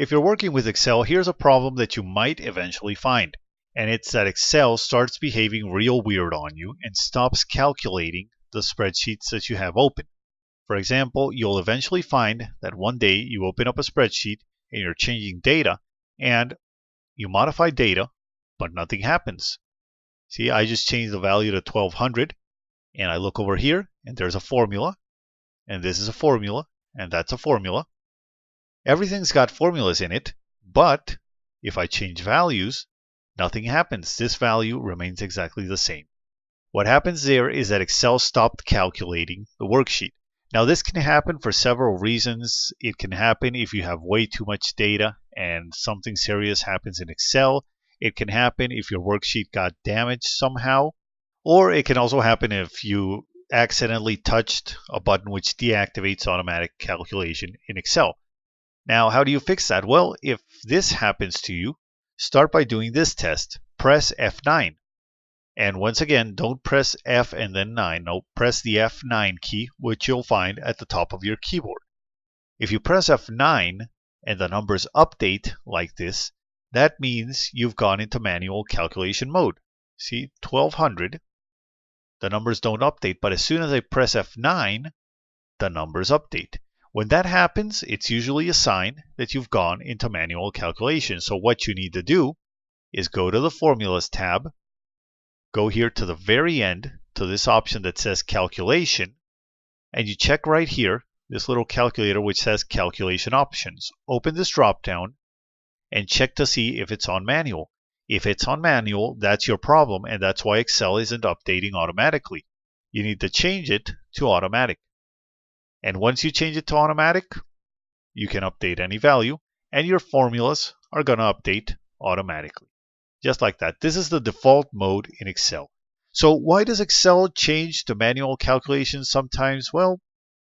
If you're working with Excel, here's a problem that you might eventually find. And it's that Excel starts behaving real weird on you and stops calculating the spreadsheets that you have open. For example, you'll eventually find that one day you open up a spreadsheet and you're changing data and you modify data, but nothing happens. See, I just changed the value to 1200 and I look over here and there's a formula, and this is a formula, and that's a formula. Everything's got formulas in it, but if I change values, nothing happens. This value remains exactly the same. What happens there is that Excel stopped calculating the worksheet. Now this can happen for several reasons. It can happen if you have way too much data and something serious happens in Excel. It can happen if your worksheet got damaged somehow. Or it can also happen if you accidentally touched a button which deactivates automatic calculation in Excel. Now, how do you fix that? Well, if this happens to you, start by doing this test. Press F9. And once again, don't press F and then 9. No, press the F9 key, which you'll find at the top of your keyboard. If you press F9 and the numbers update like this, that means you've gone into manual calculation mode. See, 1200. The numbers don't update, but as soon as I press F9, the numbers update. When that happens, it's usually a sign that you've gone into manual calculation. So what you need to do is go to the Formulas tab, go here to the very end to this option that says Calculation, and you check right here, this little calculator which says Calculation Options. Open this drop-down and check to see if it's on manual. If it's on manual, that's your problem, and that's why Excel isn't updating automatically. You need to change it to automatic. And once you change it to automatic, you can update any value, and your formulas are going to update automatically. Just like that. This is the default mode in Excel. So why does Excel change to manual calculations sometimes? Well,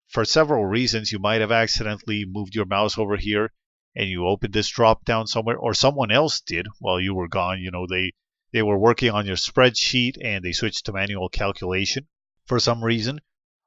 for several reasons. You might have accidentally moved your mouse over here and you opened this drop down somewhere, or someone else did while you were gone. You know, they were working on your spreadsheet and they switched to manual calculation for some reason.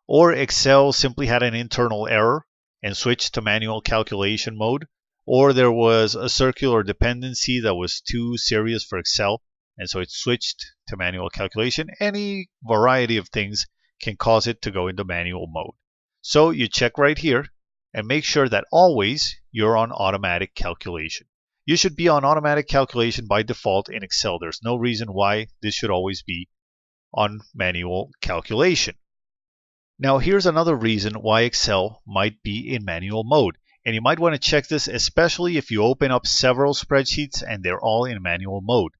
Or Excel simply had an internal error and switched to manual calculation mode. Or there was a circular dependency that was too serious for Excel, and so it switched to manual calculation. Any variety of things can cause it to go into manual mode. So you check right here and make sure that always you're on automatic calculation. You should be on automatic calculation by default in Excel. There's no reason why this should always be on manual calculation. Now here's another reason why Excel might be in manual mode. And you might want to check this, especially if you open up several spreadsheets and they're all in manual mode.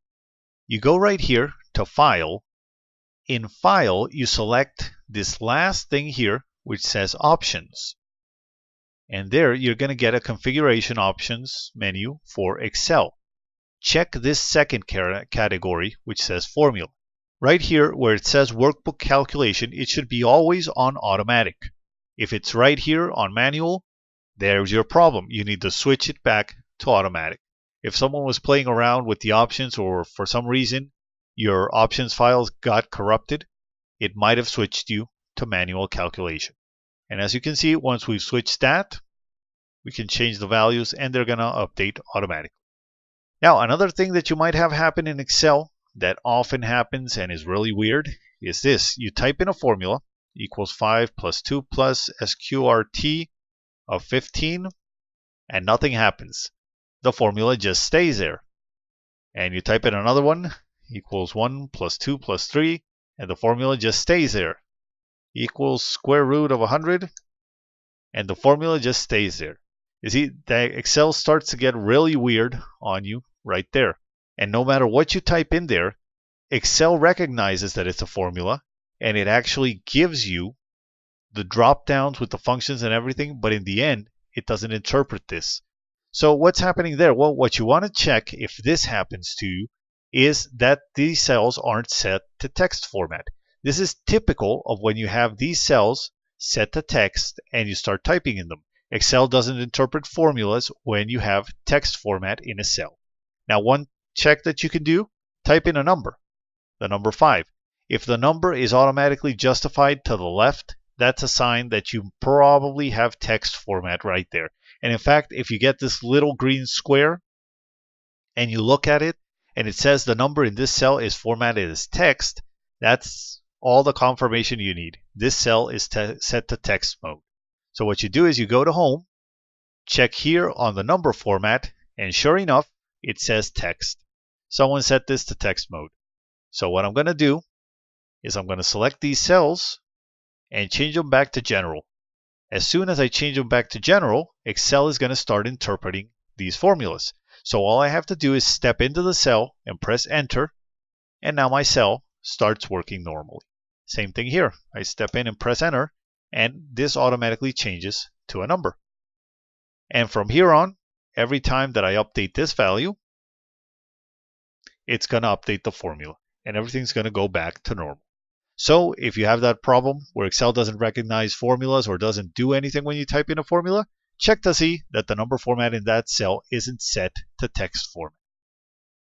You go right here to File. In File, you select this last thing here, which says Options. And there you're going to get a Configuration Options menu for Excel. Check this second category, which says Formula. Right here where it says Workbook Calculation, it should be always on automatic. If it's right here on manual, there's your problem. You need to switch it back to automatic. If someone was playing around with the options, or for some reason your options files got corrupted, it might have switched you to manual calculation. And as you can see, once we've switched that, we can change the values and they're going to update automatically. Now, another thing that you might have happen in Excel that often happens and is really weird is this. You type in a formula, equals 5 plus 2 plus SQRT of 15, and nothing happens. The formula just stays there. And you type in another one, equals 1 plus 2 plus 3, and the formula just stays there. Equals square root of 100, and the formula just stays there. You see, the Excel starts to get really weird on you right there. And no matter what you type in there, Excel recognizes that it's a formula, and it actually gives you the drop downs with the functions and everything, but in the end, it doesn't interpret this. So what's happening there? Well, what you want to check if this happens to you is that these cells aren't set to text format. This is typical of when you have these cells set to text and you start typing in them. Excel doesn't interpret formulas when you have text format in a cell. Now, one check that you can do, type in a number, the number 5. If the number is automatically justified to the left, that's a sign that you probably have text format right there. And in fact, if you get this little green square and you look at it and it says the number in this cell is formatted as text, that's all the confirmation you need. This cell is set to text mode. So what you do is you go to Home, check here on the number format, and sure enough, it says text. Someone set this to text mode. So what I'm going to do is I'm going to select these cells and change them back to general. As soon as I change them back to general, Excel is going to start interpreting these formulas. So all I have to do is step into the cell and press enter, and now my cell starts working normally. Same thing here. I step in and press enter, and this automatically changes to a number. And from here on, every time that I update this value, it's going to update the formula, and everything's going to go back to normal. So if you have that problem where Excel doesn't recognize formulas or doesn't do anything when you type in a formula, check to see that the number format in that cell isn't set to text format.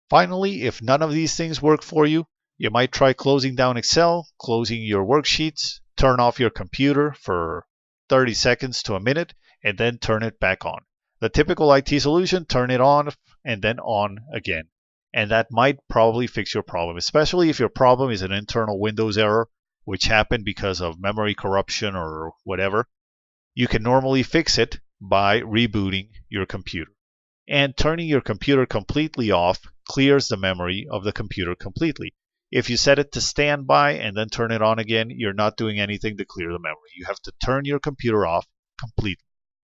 Finally, if none of these things work for you, you might try closing down Excel, closing your worksheets, turn off your computer for 30 seconds to a minute, and then turn it back on. The typical IT solution, turn it on and then on again. And that might probably fix your problem, especially if your problem is an internal Windows error, which happened because of memory corruption or whatever. You can normally fix it by rebooting your computer. And turning your computer completely off clears the memory of the computer completely. If you set it to standby and then turn it on again, you're not doing anything to clear the memory. You have to turn your computer off completely.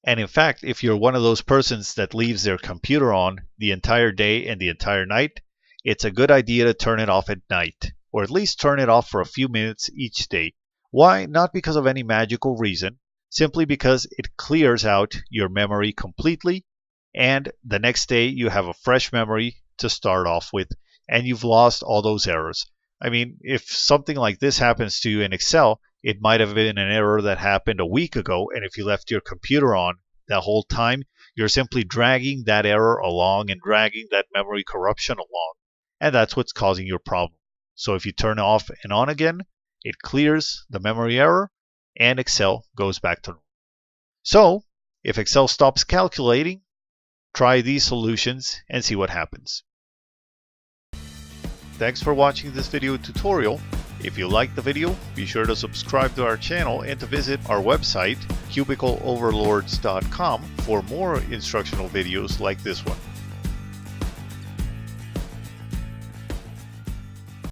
And in fact, if you're one of those persons that leaves their computer on the entire day and the entire night, it's a good idea to turn it off at night, or at least turn it off for a few minutes each day. Why? Not because of any magical reason, simply because it clears out your memory completely, and the next day you have a fresh memory to start off with, and you've lost all those errors. I mean, if something like this happens to you in Excel, it might have been an error that happened a week ago, and if you left your computer on the whole time, you're simply dragging that error along and dragging that memory corruption along, and that's what's causing your problem. So if you turn off and on again, it clears the memory error, and Excel goes back to normal. So, if Excel stops calculating, try these solutions and see what happens. Thanks for watching this video tutorial. If you liked the video, be sure to subscribe to our channel and to visit our website, cubicleoverlords.com, for more instructional videos like this one.